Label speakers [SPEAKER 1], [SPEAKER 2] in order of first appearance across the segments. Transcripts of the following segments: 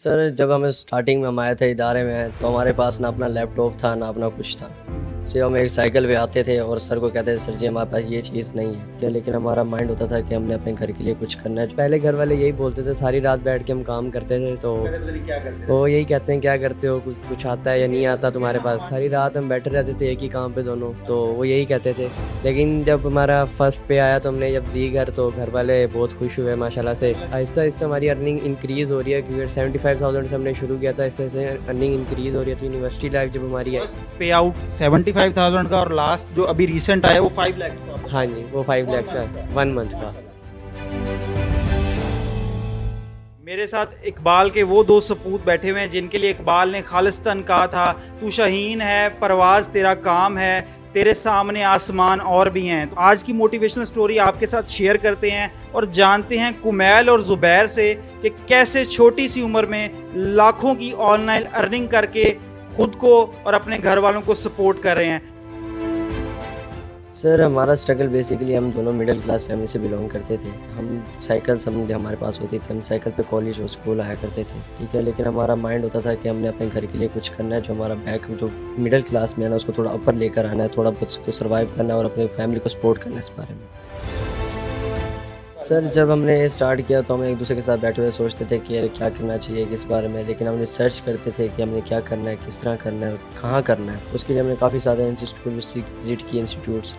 [SPEAKER 1] Sir जब हमें starting में हम आए थे इदारे में तो हमारे पास ना अपना लैपटॉप था ना अपना कुछ था। सिर्फ हम एक साइकिल पे आते थे और सर को कहते थे सर जी हमारे पास ये चीज़ नहीं है क्या, लेकिन हमारा माइंड होता था कि हमने अपने घर के लिए कुछ करना है। पहले घर वाले यही बोलते थे, सारी रात बैठ के हम काम करते थे तो वो यही कहते हैं क्या करते हो, कुछ आता है या नहीं आता तुम्हारे पास। सारी रात हम बैठे रहते थे एक ही काम पे दोनों, तो वो यही कहते थे। लेकिन जब हमारा फर्स्ट पे आया तो हमने जब दी घर तो घर वाले बहुत खुश हुए माशाल्लाह से। आहिस्ता आहिस्ता हमारी अर्निंग इंक्रीज़ हो रही है क्योंकि 75,000 से हमने शुरू किया था, इससे से अर्निंग इंक्रीज़ हो रही है। तो यूनिवर्सिटी लाइफ जब हमारी है,
[SPEAKER 2] पे आउट 75,000 का और लास्ट जो अभी रिसेंट आया वो 5 लाख का।
[SPEAKER 1] हाँ जी वो 5 लाख का 1 मंथ का।
[SPEAKER 2] मेरे साथ इकबाल के वो दो सपूत बैठे हुए हैं जिनके लिए इकबाल ने खालिस्तान कहा था तू शाहीन है, परवाज़ तेरा काम है, तेरे सामने आसमान और भी हैं। तो आज की मोटिवेशनल स्टोरी आपके साथ शेयर करते हैं और जानते हैं कुमैल और ज़ुबैर से कि कैसे छोटी सी उम्र में लाखों की ऑनलाइन अर्निंग करके खुद को और अपने घर वालों को सपोर्ट कर रहे हैं।
[SPEAKER 1] सर हमारा स्ट्रगल बेसिकली हम दोनों मिडिल क्लास फैमिली से बिलोंग करते थे। हम साइकिल समझे हमारे पास होती थी, हम साइकिल पे कॉलेज और स्कूल आया करते थे, ठीक है। लेकिन हमारा माइंड होता था कि हमने अपने घर के लिए कुछ करना है, जो हमारा बैक जो मिडिल क्लास में है ना उसको थोड़ा ऊपर लेकर आना है, थोड़ा बहुत उसको सर्वाइव करना है और अपनी फैमिली को सपोर्ट करना है इस बारे में। सर जब हमने स्टार्ट किया तो हम एक दूसरे के साथ बैठे हुए सोचते थे कि यार क्या करना चाहिए किस बारे में, लेकिन हम रिसर्च करते थे कि हमने क्या करना है, किस तरह करना है, कहाँ करना है। उसके लिए हमने काफ़ी सारे इंस्टीट्यूट विजिट किए इंस्टीट्यूट्स।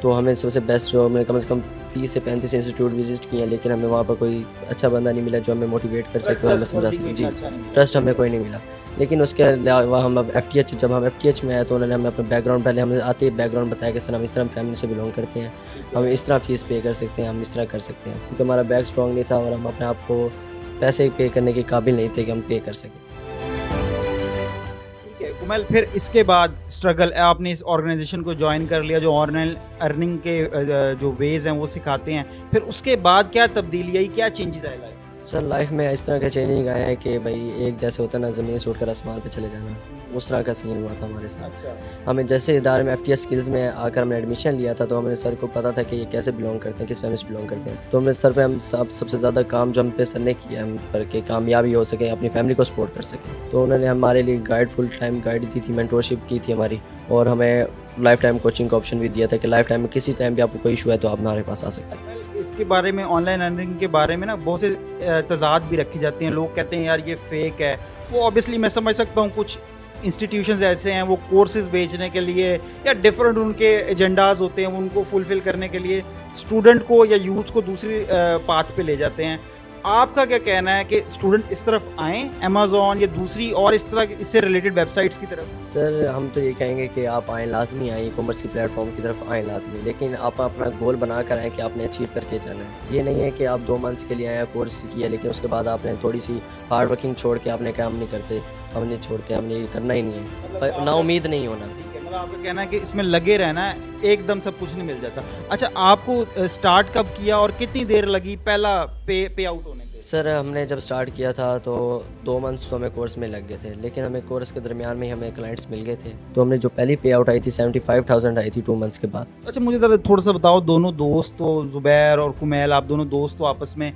[SPEAKER 1] तो हमें सबसे बेस्ट जो हमने कम से कम 30 से 35 इंस्टीट्यूट विजिट किए, लेकिन हमें वहाँ पर कोई अच्छा बंदा नहीं मिला जो हमें मोटिवेट कर सके और हमें समझा सके। जी ट्रस्ट हमें कोई नहीं मिला। लेकिन उसके अलावा हम अब जब हम FTH में आए तो उन्होंने हमें अपना बैकग्राउंड, पहले हमें आते ही बैकग्राउंड बताया कि सर हम इस तरह फैमिली से बिलोंग करते हैं, हम इस तरह फ़ीस पे कर सकते हैं, हम इस तरह कर सकते हैं, क्योंकि हमारा बैक स्ट्रॉन्ग नहीं था और हम अपने आप को पैसे पे करने के काबिल नहीं थे कि हम पे कर सकें।
[SPEAKER 2] कुमैल, फिर इसके बाद स्ट्रगल, आपने इस ऑर्गेनाइजेशन को ज्वाइन कर लिया जो ऑनलाइन अर्निंग के जो वेज हैं वो सिखाते हैं, फिर उसके बाद क्या तब्दीली आई, क्या चेंजेस आए लाइफ?
[SPEAKER 1] सर लाइफ में इस तरह का चेंजिंग आया है कि भाई एक जैसे होता है ना ज़मीन से उठकर आसमान पे चले जाना, उस तरह का सीन हुआ था हमारे साथ। हमें जैसे इदारे में FTS स्किल्स में आकर हमने एडमिशन लिया था तो हमें सर को पता था कि ये कैसे बिलोंग करते हैं, किस फैमिली से बिलोंग करते हैं। तो हमने सर पे हम सबसे ज़्यादा काम जो हम पे सर ने किया हम पर के कामयाबी हो सके, अपनी फैमिली को सपोर्ट कर सके। तो उन्होंने हमारे लिए गाइड फुल टाइम गाइड दी थी, मेंटोरशिप की थी हमारी, और हमें लाइफ टाइम कोचिंग का ऑप्शन भी दिया था कि लाइफ टाइम में किसी टाइम भी आपको कोई इशू है तो आप हमारे पास आ सकते हैं।
[SPEAKER 2] इसके बारे में, ऑनलाइन अर्निंग के बारे में ना बहुत से तजाद भी रखी जाती हैं। लोग कहते हैं यार ये फेक है, वो ऑब्वियसली मैं समझ सकता हूँ। कुछ इंस्टीट्यूशंस ऐसे हैं वो कोर्सेज बेचने के लिए या डिफरेंट उनके एजेंडाज होते हैं, उनको फुलफ़िल करने के लिए स्टूडेंट को या यूथ को दूसरी पाथ पे ले जाते हैं। आपका क्या कहना है कि स्टूडेंट इस तरफ आएँ, अमेज़ॉन या दूसरी और इस तरह इससे रिलेटेड वेबसाइट्स की तरफ?
[SPEAKER 1] सर हम तो ये कहेंगे कि आप आएँ, लाजमी आएँ, ई-कॉमर्स की प्लेटफॉर्म की तरफ आएँ लाजमी, लेकिन आप अपना गोल बना कर आएँ कि आपने अचीव करके जाना है। ये नहीं है कि आप 2 मंथ्स के लिए आए, कोर्स किया, लेकिन उसके बाद आपने थोड़ी सी हार्ड वर्किंग छोड़ के आपने काम नहीं करते, हम नहीं छोड़ते, हमने ये करना ही नहीं है, ना उम्मीद नहीं होना।
[SPEAKER 2] मतलब आपका कहना है कि इसमें लगे रहना है, एकदम सब कुछ नहीं मिल जाता। अच्छा, आपको स्टार्ट कब किया और कितनी देर लगी पहला पे आउट होने पे?
[SPEAKER 1] सर हमने जब स्टार्ट किया था तो 2 मंथ्स तो हमें कोर्स में लग गए थे, लेकिन हमें कोर्स के दरमियान में ही हमें क्लाइंट्स मिल गए थे। तो हमने जो पहली पे आउट आई थी 75,000 आई थी 2 मंथ्स के बाद।
[SPEAKER 2] अच्छा, मुझे ज़रा थोड़ा सा बताओ, दोनों दोस्त तो ज़ुबैर और कुमैल, आप दोनों दोस्त तो आपस में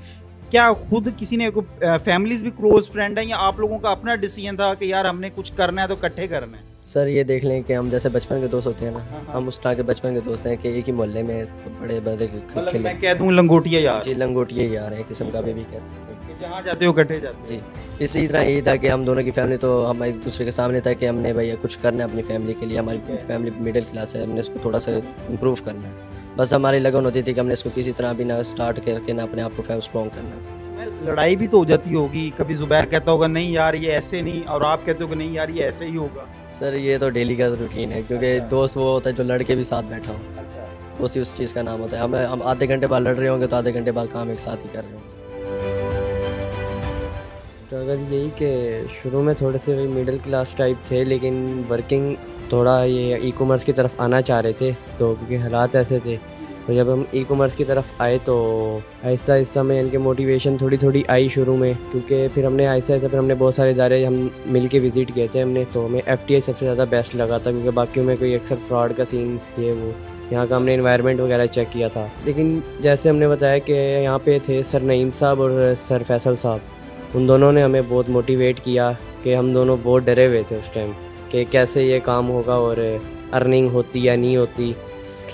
[SPEAKER 2] क्या खुद किसी ने फैमिलीज भी क्लोज फ्रेंड हैं या आप लोगों का अपना डिसीजन था कि यार हमने कुछ करना है तो इकट्ठे करना है?
[SPEAKER 1] सर ये देख लें कि हम जैसे बचपन के दोस्त होते हैं ना, हम उस तरह के बचपन के दोस्त हैं कि एक ही मोहल्ले में बड़े बड़े खेले।
[SPEAKER 2] मैं कह दूं लंगोटिया यार।
[SPEAKER 1] जी लंगोटिया यार है किस्म का भी कह सकते हैं,
[SPEAKER 2] जहाँ जाते हो इकट्ठे जाते।
[SPEAKER 1] जी इसी तरह यही था कि हम दोनों की फैमिली, तो हम एक दूसरे के सामने था कि हमने भैया कुछ करना है अपनी फैमिली के लिए। हमारी फैमिली मिडिल क्लास है, हमने इसको थोड़ा सा इम्प्रूव करना है। बस हमारी लगन होती थी कि हमने इसको किसी तरह भी ना स्टार्ट करके ना अपने आप को स्ट्रॉन्ग करना है।
[SPEAKER 2] लड़ाई भी तो हो जाती होगी, कभी ज़ुबैर कहता होगा नहीं यार ये ऐसे नहीं, और आप कहते हो कि नहीं यार ये ऐसे ही होगा।
[SPEAKER 1] सर ये तो डेली का रूटीन है, क्योंकि दोस्त वो होता है जो लड़के भी साथ बैठा हो, उस चीज़ का नाम होता है। हम आधे घंटे बाद लड़ रहे होंगे तो आधे घंटे बाद काम एक साथ ही कर रहे होंगे। तो अगर यही कि शुरू में थोड़े से मिडिल क्लास टाइप थे, लेकिन वर्किंग थोड़ा ये ई-कॉमर्स की तरफ आना चाह रहे थे, तो क्योंकि हालात ऐसे थे। तो जब हम ई-कॉमर्स की तरफ आए तो आहिस्ता आहिस्ता में इनके मोटिवेशन थोड़ी आई शुरू में, क्योंकि फिर हमने आहिस्ता फिर हमने बहुत सारे इदारे हम मिल के विज़िट किए थे हमने। तो हमें FTI सबसे ज़्यादा बेस्ट लगा था, क्योंकि बाकी में कोई अक्सर फ्रॉड का सीन ये वो, यहाँ का हमने इन्वायरमेंट वगैरह चेक किया था। लेकिन जैसे हमने बताया कि यहाँ पे थे सर नईम साहब और सर फैसल साहब, उन दोनों ने हमें बहुत मोटिवेट किया कि हम दोनों बहुत डरे हुए थे उस टाइम कि कैसे ये काम होगा और अर्निंग होती या नहीं होती,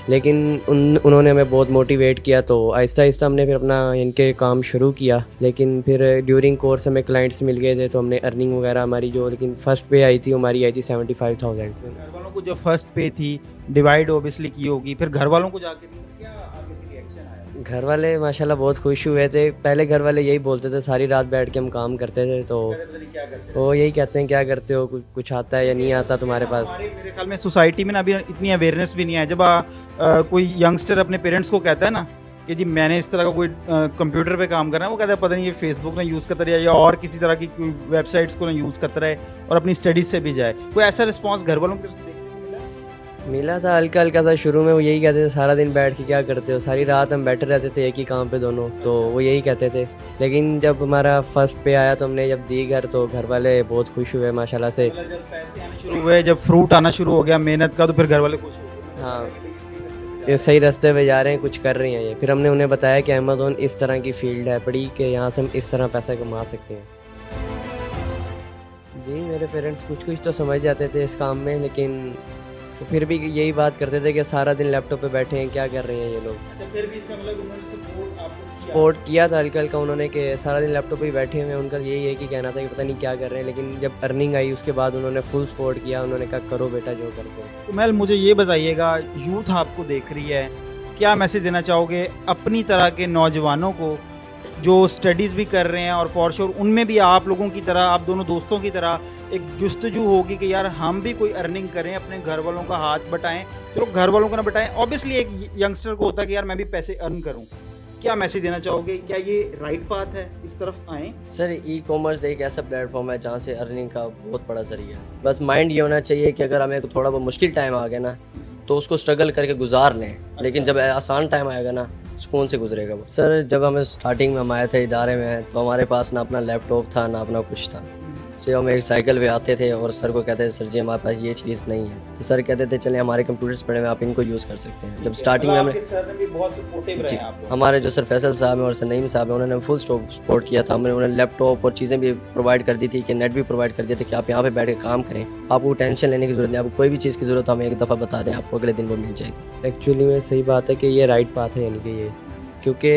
[SPEAKER 1] लेकिन उन्होंने हमें बहुत मोटिवेट किया। तो आहिस्ता आहिस्ता हमने फिर अपना इनके काम शुरू किया, लेकिन फिर ड्यूरिंग कोर्स हमें क्लाइंट्स मिल गए थे तो हमने अर्निंग वगैरह हमारी जो, लेकिन फ़र्स्ट पे आई थी हमारी आई थी 75,000।
[SPEAKER 2] घर वालों को जो फर्स्ट पे थी डिवाइड ओबियसली की होगी, फिर घर वालों को जाके क्या आगे से रिएक्शन आया?
[SPEAKER 1] घर वाले माशाल्लाह बहुत खुश हुए थे। पहले घर वाले यही बोलते थे, सारी रात बैठ के हम काम करते थे, तो
[SPEAKER 2] क्या करते
[SPEAKER 1] वो यही कहते हैं क्या करते हो, कुछ आता है या नहीं आता तुम्हारे पास।
[SPEAKER 2] मेरे ख्याल में सोसाइटी में ना अभी इतनी अवेयरनेस भी नहीं है। जब कोई यंगस्टर अपने पेरेंट्स को कहता है ना कि जी मैंने इस तरह का कोई कंप्यूटर पे काम करना है, वो कहता है पता नहीं ये फेसबुक ना यूज़ करता रहे या और किसी तरह की कोई वेबसाइट्स को ना यूज़ करता रहे और अपनी स्टडीज़ से भी जाए। कोई ऐसा रिस्पॉन्स घर वालों की तरफ से
[SPEAKER 1] मिला था हल्का हल्का सा। शुरू में वो यही कहते थे सारा दिन बैठ के क्या करते हो, सारी रात हम बैठे रहते थे एक ही काम पे दोनों, तो वो यही कहते थे। लेकिन जब हमारा फर्स्ट पे आया तो हमने जब दी घर तो घर वाले बहुत खुश हुए माशाल्लाह से।
[SPEAKER 2] जब पैसे आने शुरू हुए, जब फ्रूट आना शुरू हो गया मेहनत का, तो फिर घर वाले खुश हुए।
[SPEAKER 1] हाँ, ये सही रास्ते पे जा रहे हैं, कुछ कर रही हैं ये। फिर हमने उन्हें बताया कि अमेज़न इस तरह की फील्ड है बड़ी कि यहाँ से हम इस तरह पैसा कमा सकते हैं। जी मेरे पेरेंट्स कुछ कुछ तो समझ जाते थे इस काम में, लेकिन तो फिर भी यही बात करते थे कि सारा दिन लैपटॉप पे बैठे हैं, क्या कर रहे हैं ये लोग।
[SPEAKER 2] अच्छा, फिर भी इसका मतलब उन्होंने
[SPEAKER 1] सपोर्ट किया था हल्का हल्का उन्होंने कि सारा दिन लैपटॉप पे ही बैठे हुए हैं। उनका यही है कि कहना था कि पता नहीं क्या कर रहे हैं, लेकिन जब अर्निंग आई उसके बाद उन्होंने फुल सपोर्ट किया। उन्होंने कहा करो बेटा जो करते हो।
[SPEAKER 2] तो मैल मुझे ये बताइएगा, यूथ आपको देख रही है, क्या मैसेज देना चाहोगे अपनी तरह के नौजवानों को जो स्टडीज़ भी कर रहे हैं, और फॉर श्योर उनमें भी आप लोगों की तरह, आप दोनों दोस्तों की तरह एक जुस्तजू होगी कि यार हम भी कोई अर्निंग करें, अपने घर वालों का हाथ बटाएं। चलो घर वालों को ना बटाएं, ऑब्वियसली एक यंगस्टर को होता है कि यार मैं भी पैसे अर्न करूं। क्या मैसेज देना चाहोगे? क्या ये राइट पाथ है, इस तरफ आएँ?
[SPEAKER 1] सर ई कॉमर्स एक ऐसा प्लेटफॉर्म है जहाँ से अर्निंग का बहुत बड़ा जरिया है। बस माइंड ये होना चाहिए कि अगर हमें थोड़ा बहुत मुश्किल टाइम आ गया ना तो उसको स्ट्रगल करके गुजार लें, लेकिन जब आसान टाइम आएगा ना सुकून से गुजरेगा वो। सर जब हमें स्टार्टिंग में हम आए थे इदारे में तो हमारे पास ना अपना लैपटॉप था ना अपना कुछ था। सिर्फ हम एक साइकिल पे आते थे और सर को कहते थे सर जी हमारे पास ये चीज़ नहीं है, तो सर कहते थे चलें हमारे कंप्यूटर्स पड़े हुए आप इनको यूज़ कर सकते हैं। जब स्टार्टिंग में हमने जी हमारे जो सर फैसल साहब हैं और सर नईम साहब हैं उन्होंने फुल सपोर्ट किया था। हमने उन्हें लैपटॉप और चीज़ें भी प्रोवाइड कर दी थी कि नेट भी प्रोवाइड कर दिए थे कि आप यहाँ पे बैठ के काम करें, आपको टेंशन लेने की ज़रूरत नहीं, आपको कोई भी चीज़ की ज़रूरत हमें एक दफ़ा बता दें, आपको अगले दिन वो मिल जाएगी। एक्चुअली में सही बात है कि ये राइट पाथ है, यानी कि ये क्योंकि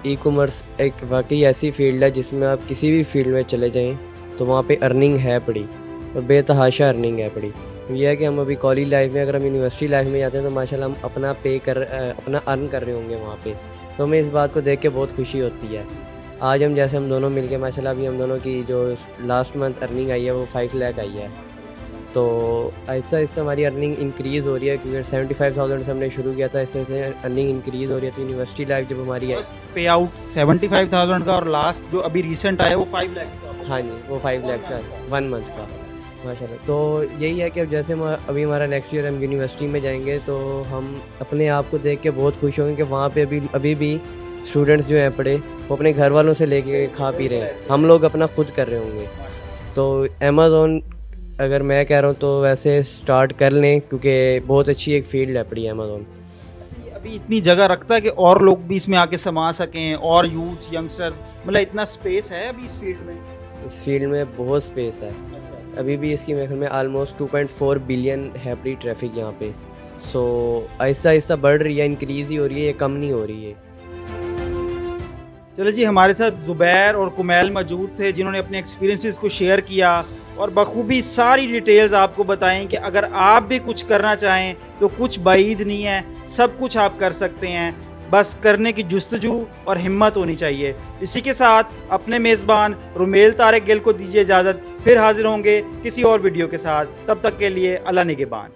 [SPEAKER 1] ई कॉमर्स एक वाकई ऐसी फील्ड है जिसमें आप किसी भी फील्ड में चले जाएं तो वहाँ पे अर्निंग है बड़ी और बेतहाशा अर्निंग है बड़ी। तो यह है कि हम अभी कॉलेज लाइफ में, अगर हम यूनिवर्सिटी लाइफ में जाते हैं तो माशाल्लाह हम अपना अपना अर्न कर रहे होंगे वहाँ पे, तो हमें इस बात को देख के बहुत खुशी होती है। आज हम जैसे हम दोनों मिलके माशाल्लाह अभी हम दोनों की जो लास्ट मंथ अर्निंग आई है वो 5 लाख आई है। तो ऐसा आहिस्ता हमारी अर्निंग इंक्रीज़ हो रही है क्योंकि 75,000 से हमने शुरू किया था, इससे अर्निंग इंक्रीज़ हो रही है। तो यूनिवर्सिटी लाइफ जब हमारी है
[SPEAKER 2] पे आउट 75,000 का और लास्ट जो अभी रिसेंट आया वो 5 लाख का।
[SPEAKER 1] हाँ जी वो 5 लाख का 1 मंथ का माशाल्लाह। तो यही है कि अब जैसे अभी हमारा नेक्स्ट ईयर हम यूनिवर्सिटी में जाएंगे तो हम अपने आप को देख के बहुत खुश होंगे कि वहाँ पे अभी भी स्टूडेंट्स जो हैं पढ़े वो अपने घर वालों से लेके खा पी रहे हैं, हम लोग अपना खुद कर रहे होंगे। तो अमेज़न अगर मैं कह रहा हूँ तो वैसे स्टार्ट कर लें क्योंकि बहुत अच्छी एक फील्ड है पड़ी अमेज़न।
[SPEAKER 2] अभी इतनी जगह रखता है कि और लोग भी इसमें आके समा सकें, और यूथ यंगस्टर्स, मतलब इतना स्पेस है अभी इस फील्ड में?
[SPEAKER 1] इस फील्ड में बहुत स्पेस है अभी भी। इसकी मेरे ख्याल में ऑलमोस्ट 2.4 बिलियन है बड़ी ट्रैफिक यहाँ पे। सो आहिस्ता आहिस्ता बढ़ रही है, इंक्रीज़ ही हो रही है, ये कम नहीं हो रही है।
[SPEAKER 2] चलो जी, हमारे साथ ज़ुबैर और कुमैल मौजूद थे जिन्होंने अपने एक्सपीरियंसेस को शेयर किया और बखूबी सारी डिटेल्स आपको बताएं कि अगर आप भी कुछ करना चाहें तो कुछ बाईद नहीं है, सब कुछ आप कर सकते हैं, बस करने की जुस्तजू और हिम्मत होनी चाहिए। इसी के साथ अपने मेज़बान रुमेल तारिक गिल को दीजिए इजाज़त, फिर हाजिर होंगे किसी और वीडियो के साथ। तब तक के लिए अल्लाह निगहबान।